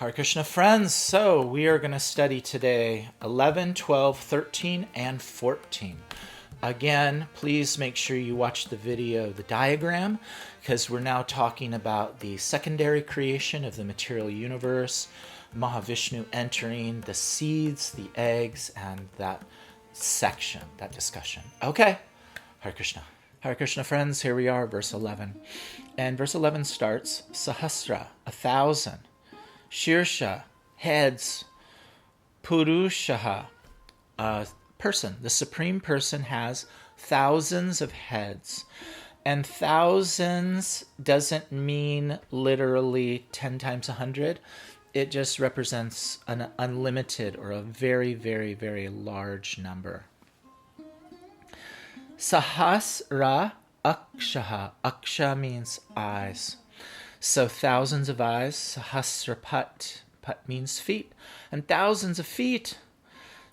Hare Krishna friends, so we are going to study today 11, 12, 13, and 14. Again, please make sure you watch the video, the diagram, because we're now talking about the secondary creation of the material universe, Mahavishnu entering the seeds, the eggs, and that section, that discussion. Okay, Hare Krishna. Hare Krishna friends, here we are, verse 11. And verse 11 starts, Sahasra, 1,000. Shirsha, heads. Purushaha, person. The Supreme Person has thousands of heads. And thousands doesn't mean literally 10 times 100. It just represents an unlimited or a very, very, very large number. Sahasra akshaha. Aksha means eyes. So thousands of eyes, sahasrapat, pat means feet, and thousands of feet,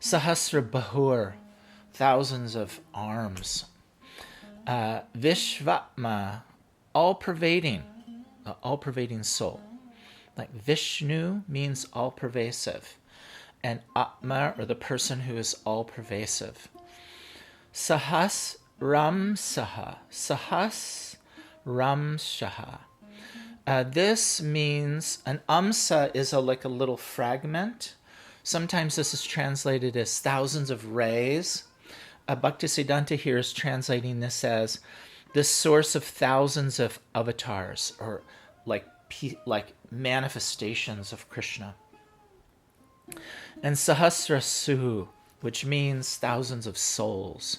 sahasra bahur, thousands of arms. Vishvatma, all-pervading soul. Like Vishnu means all-pervasive, and Atma, or the person who is all-pervasive. Sahas ramsaha, sahas ramshaha. This means an amsa is like a little fragment. Sometimes this is translated as thousands of rays. Bhaktisiddhanda here is translating this as the source of thousands of avatars, or like manifestations of Krishna. And Sahasrasu, which means thousands of souls.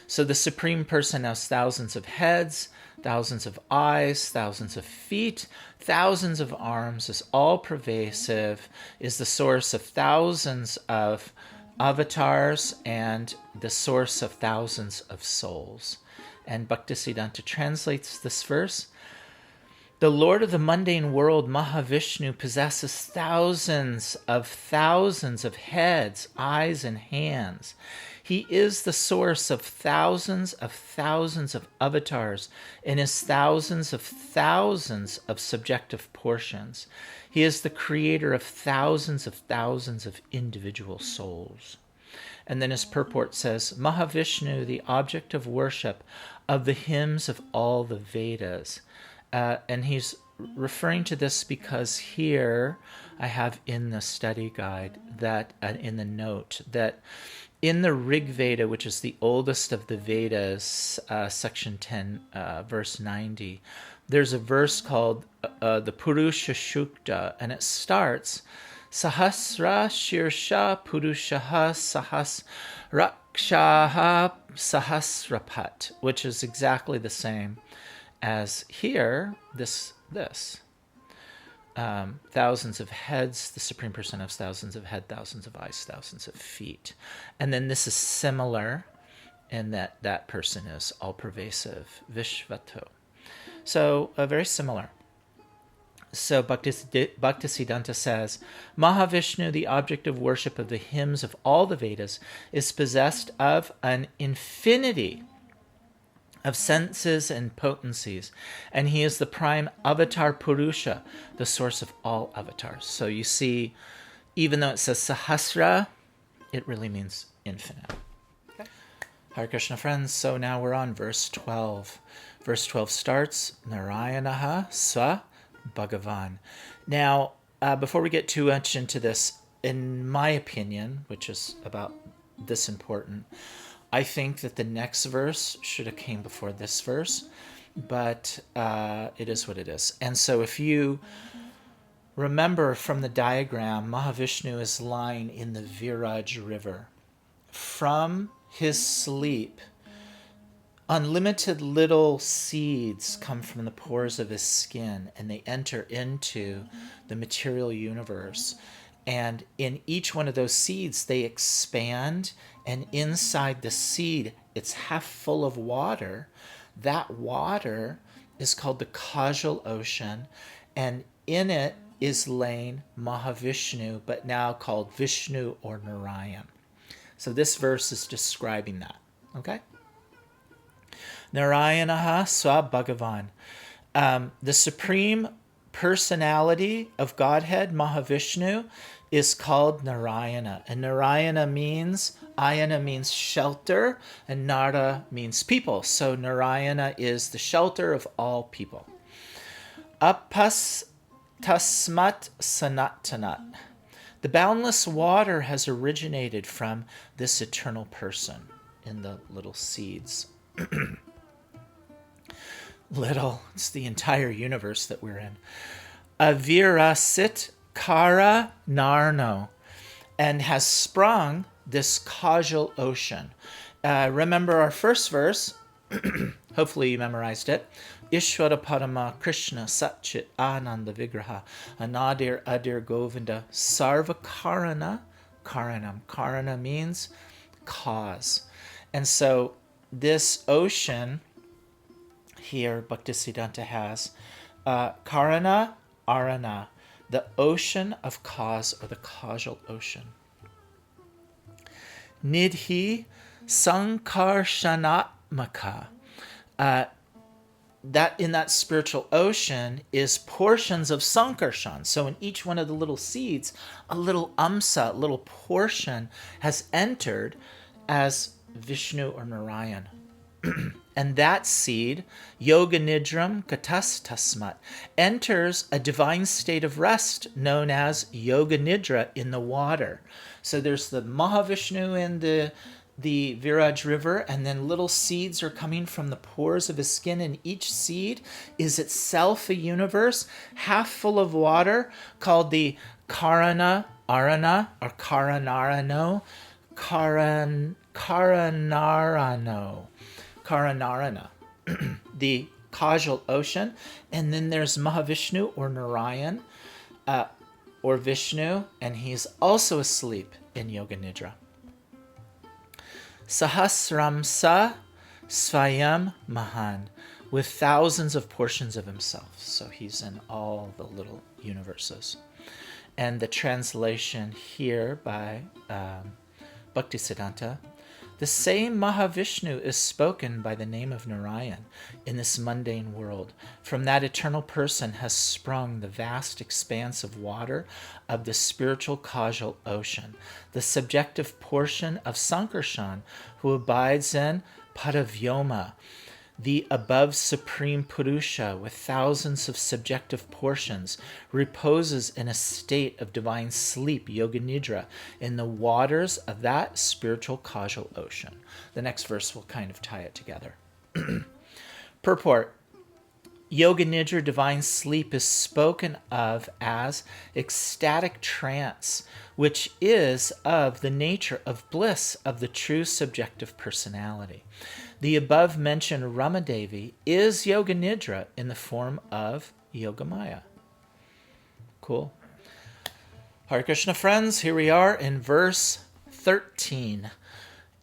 So the Supreme Person has thousands of heads, thousands of eyes, thousands of feet, thousands of arms, is all-pervasive, is the source of thousands of avatars, and the source of thousands of souls. And Bhaktisiddhanda translates this verse. The Lord of the mundane world, Mahavishnu, possesses thousands of heads, eyes, and hands. He is the source of thousands of avatars and his thousands of subjective portions. He is the creator of thousands of individual souls. And then his purport says, Mahavishnu, the object of worship of the hymns of all the Vedas. And he's referring to this because here I have in the study guide that in the note that in the Rig Veda, which is the oldest of the Vedas, section 10, verse 90, there's a verse called the Purusha Shukta, and it starts, Sahasra Shirsha Purushaha Sahasrakshaha Sahasrapat, which is exactly the same as here, this. Thousands of heads, the Supreme Person has thousands of head, thousands of eyes, thousands of feet. And then this is similar in that person is all-pervasive, Vishvato. So very similar. So Bhaktisiddhanda says, Mahavishnu, the object of worship of the hymns of all the Vedas, is possessed of an infinity of senses and potencies, and he is the prime avatar Purusha, the source of all avatars. So you see, even though it says Sahasra, it really means infinite. Okay. Hare Krishna friends, so now we're on verse 12. Verse 12 starts, Narayanaha Sa Bhagavan. Now, before we get too much into this, in my opinion, which is about this important, I think that the next verse should have came before this verse, but it is what it is. And so if you remember from the diagram, Mahavishnu is lying in the Viraj river. From his sleep, unlimited little seeds come from the pores of his skin, and they enter into the material universe. And in each one of those seeds, they expand, and inside the seed, it's half full of water. That water is called the causal ocean, and in it is laying Mahavishnu, but now called Vishnu or Narayan. So this verse is describing that, okay? Narayanaha Swa Bhagavan. The Supreme personality of Godhead, Mahavishnu, is called Narayana. And Narayana means, Ayana means shelter, and Nara means people. So Narayana is the shelter of all people. Apas tasmat sanatanat. The boundless water has originated from this eternal person in the little seeds. It's the entire universe that we're in. Avirasit kara narno, and has sprung this causal ocean. Remember our first verse, hopefully you memorized it. Ishvara Parama Krishna Satchit Ananda Vigraha Anadir Adir Govinda Sarva Karana Karanam. Karana means cause. And so this ocean here, Bhaktisiddhanda has Karana Arana, the ocean of cause, or the causal ocean. Nidhi Sankarshanatmaka. That in that spiritual ocean is portions of Sankarshan. So in each one of the little seeds, a little amsa, a little portion has entered as Vishnu or Narayan. And that seed, Yoga Nidram Katas Tasmat, enters a divine state of rest known as Yoga Nidra in the water. So there's the Mahavishnu in the Viraj river, and then little seeds are coming from the pores of his skin, and each seed is itself a universe half full of water called the Karana Arana, or Karanarano, Karanarana, the causal ocean. And then there's Mahavishnu or Narayan, or Vishnu, and he's also asleep in Yoga Nidra. Sahasramsa Svayam Mahan, with thousands of portions of himself. So he's in all the little universes. And the translation here by Bhaktisiddhanda, the same Mahavishnu is spoken by the name of Narayan in this mundane world. From that eternal person has sprung the vast expanse of water of the spiritual causal ocean, the subjective portion of Sankarshan, who abides in Paravyoma, the above supreme Purusha with thousands of subjective portions, reposes in a state of divine sleep, Yoga Nidra, in the waters of that spiritual causal ocean. The next verse will kind of tie it together. Purport. Yoga Nidra, divine sleep, is spoken of as ecstatic trance, which is of the nature of bliss of the true subjective personality. The above-mentioned Ramadevi is Yoga Nidra in the form of Yogamaya. Cool. Hare Krishna, friends. Here we are in verse 13.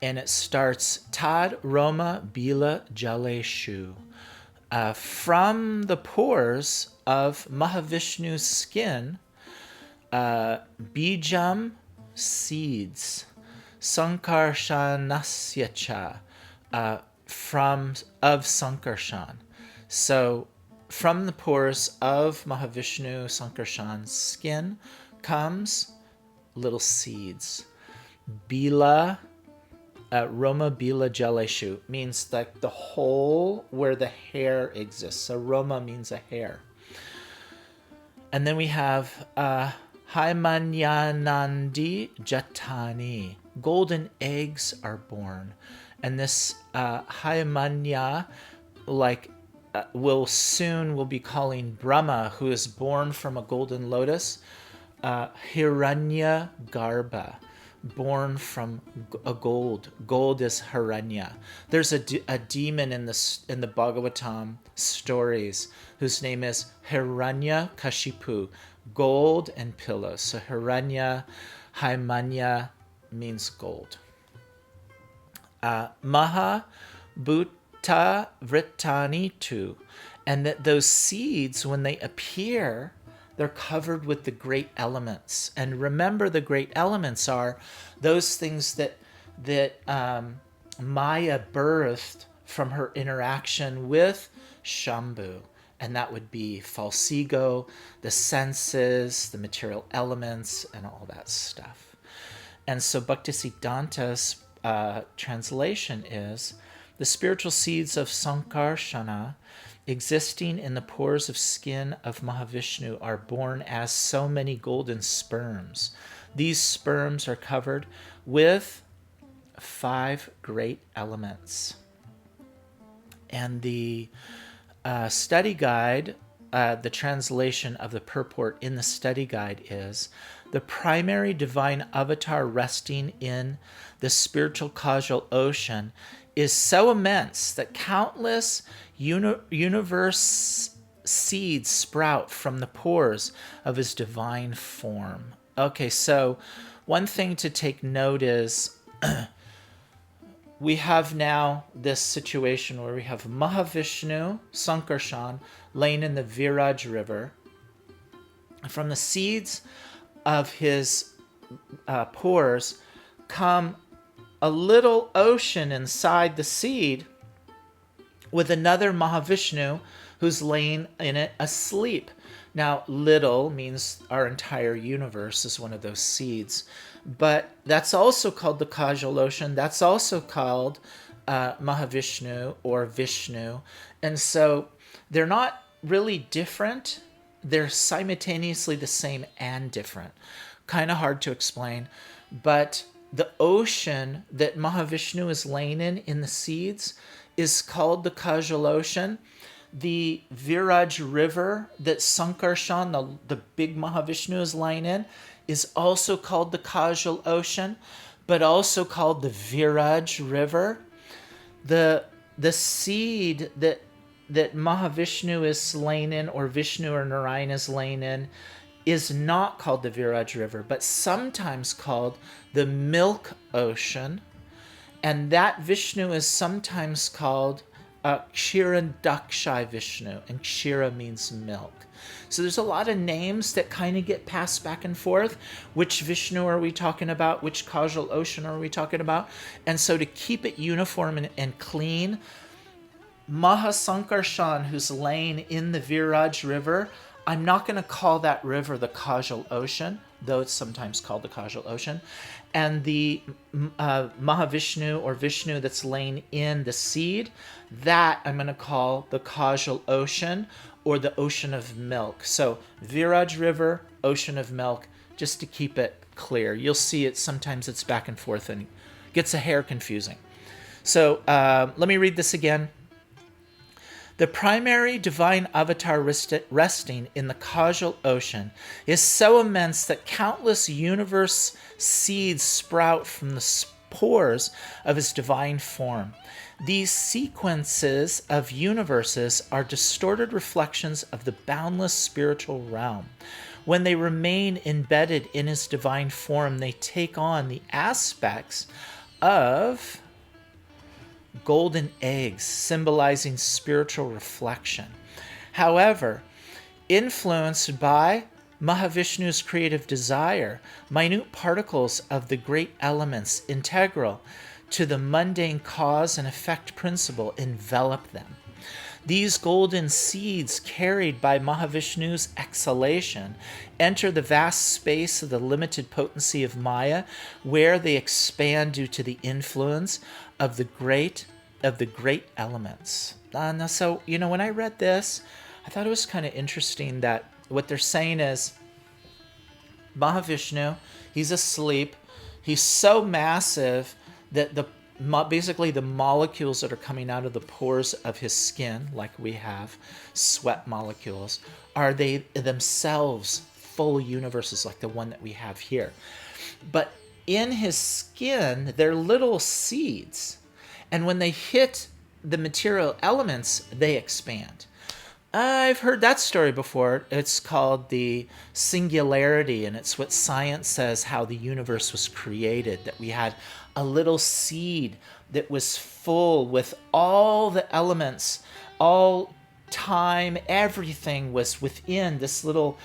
And it starts, Tad Roma Bila Jaleshu. From the pores of Mahavishnu's skin, Bijam, seeds, Sankarshanasyacha, of Sankarshan. So from the pores of Mahavishnu Sankarshan's skin comes little seeds. Bila, Roma Bila Jaleshu means like the hole where the hair exists. So Roma means a hair. And then we have Haimanyanandi Jatani. Golden eggs are born. And this Haimanya, will be calling Brahma, who is born from a golden lotus, Hiranya Garbha, born from a gold. Gold is Hiranya. There's a demon in the Bhagavatam stories whose name is Hiranya Kashipu, gold and pillows. So Hiranya, Haimanya means gold. Maha Bhuta Vritanitu, and that those seeds, when they appear, they're covered with the great elements. And remember, the great elements are those things that Maya birthed from her interaction with Shambhu and that would be false ego, the senses, the material elements, and all that stuff. And so Bhaktisiddhanta's translation is, the spiritual seeds of Sankarshana existing in the pores of skin of Mahavishnu are born as so many golden sperms. These sperms are covered with 5 great elements. And the study guide, the translation of the purport in the study guide is, the primary divine avatar resting in the spiritual causal ocean is so immense that countless universe seeds sprout from the pores of his divine form. Okay, so one thing to take note is we have now this situation where we have Mahavishnu, Sankarshan, laying in the Viraj River. From the seeds of his pores come a little ocean inside the seed with another Mahavishnu who's laying in it asleep. Now, little means our entire universe is one of those seeds. But that's also called the causal ocean. That's also called Mahavishnu or Vishnu. And so they're not really different. They're simultaneously the same and different. Kind of hard to explain. But the ocean that Mahavishnu is laying in the seeds is called the causal ocean. The Viraj River that Sankarshan, the big Mahavishnu, is lying in, is also called the causal ocean, but also called the Viraj River. The seed that Mahavishnu is laying in, or Vishnu or Narayana is laying in, is not called the Viraj River, but sometimes called the Milk Ocean. And that Vishnu is sometimes called Kshirandakshay Vishnu, and Kshira means milk. So there's a lot of names that kind of get passed back and forth. Which Vishnu are we talking about? Which causal ocean are we talking about? And so to keep it uniform and clean, Mahasankarshan, who's laying in the Viraj River, I'm not going to call that river the causal ocean, though it's sometimes called the causal ocean. And the Mahavishnu or Vishnu that's laying in the seed, that I'm going to call the causal ocean or the ocean of milk. So Viraj River, ocean of milk, just to keep it clear. You'll see it sometimes it's back and forth and gets a hair confusing. So let me read this again. The primary divine avatar resting in the causal ocean is so immense that countless universe seeds sprout from the pores of his divine form. These sequences of universes are distorted reflections of the boundless spiritual realm. When they remain embedded in his divine form, they take on the aspects of golden eggs, symbolizing spiritual reflection. However, influenced by Mahavishnu's creative desire, minute particles of the great elements integral to the mundane cause and effect principle envelop them. These golden seeds, carried by Mahavishnu's exhalation, enter the vast space of the limited potency of Maya, where they expand due to the influence of the great elements. So, when I read this, I thought it was kind of interesting that what they're saying is Mahavishnu, he's asleep. He's so massive that basically the molecules that are coming out of the pores of his skin, like we have sweat molecules, are they themselves full universes like the one that we have here. But in his skin, they're little seeds. And when they hit the material elements, they expand. I've heard that story before. It's called the singularity, and it's what science says how the universe was created, that we had a little seed that was full with all the elements, all time, everything was within this little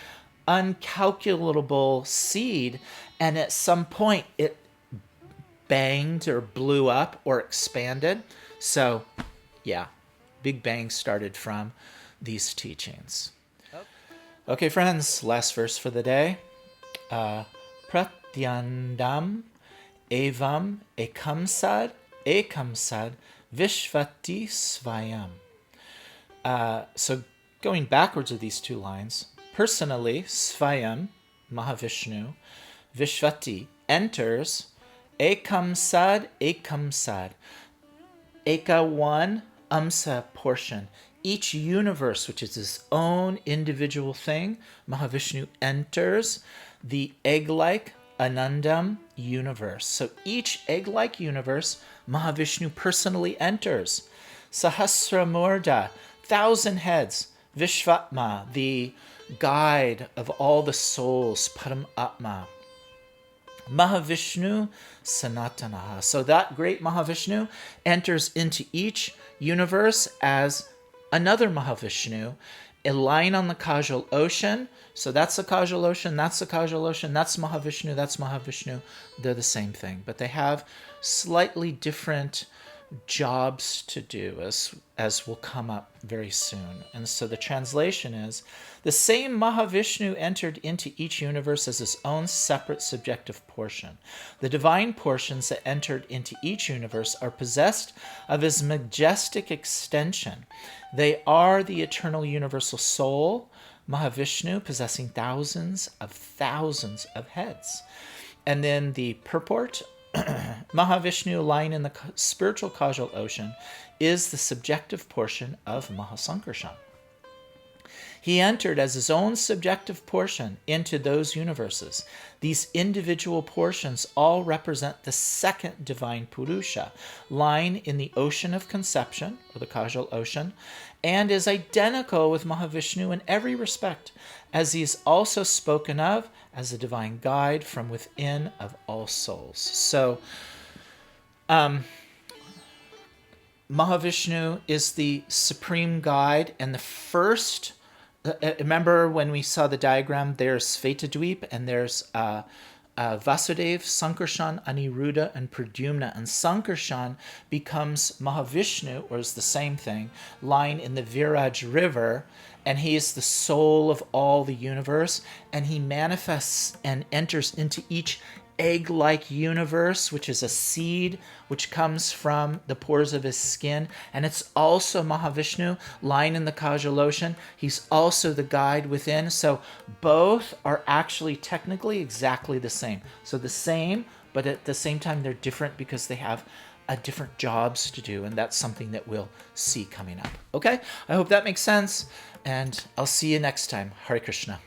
uncalculable seed, and at some point it banged or blew up or expanded. So, yeah, Big Bang started from these teachings. Okay, friends, last verse for the day. Pratyandam evam ekamsad vishvati svayam. So going backwards of these two lines, personally, Svayam, Mahavishnu, Vishvati, enters ekamsad, eka one, amsa portion. Each universe, which is its own individual thing, Mahavishnu enters the egg-like Anandam universe. So each egg-like universe, Mahavishnu personally enters. Sahasramurda, 1,000 heads, Vishvatma, the guide of all the souls, Paramatma. Mahavishnu Sanatanaha. So that great Mahavishnu enters into each universe as another Mahavishnu, a line on the causal ocean. So that's the causal ocean, that's the causal ocean, that's Mahavishnu, that's Mahavishnu. They're the same thing, but they have slightly different jobs to do, as will come up very soon. And so the translation is, the same Mahavishnu entered into each universe as his own separate subjective portion. The divine portions that entered into each universe are possessed of his majestic extension. They are the eternal universal soul, Mahavishnu, possessing thousands of heads. And then the purport, Mahavishnu lying in the spiritual causal ocean is the subjective portion of Mahasankarshan. He entered as his own subjective portion into those universes. These individual portions all represent the second divine Purusha, lying in the ocean of conception, or the causal ocean, and is identical with Mahavishnu in every respect, as he is also spoken of as the divine guide from within of all souls. So, Mahavishnu is the supreme guide, and the first, remember when we saw the diagram, there's Svetadweep, and there's Vasudev, Sankarshan, Aniruddha, and Pradyumna. And Sankarshan becomes Mahavishnu, or is the same thing, lying in the Viraj river, and he is the soul of all the universe, and he manifests and enters into each egg-like universe, which is a seed which comes from the pores of his skin. And it's also Mahavishnu lying in the causal ocean. He's also the guide within. So both are actually technically exactly the same. So the same, but at the same time they're different because they have different jobs to do. And that's something that we'll see coming up. Okay, I hope that makes sense. And I'll see you next time. Hare Krishna.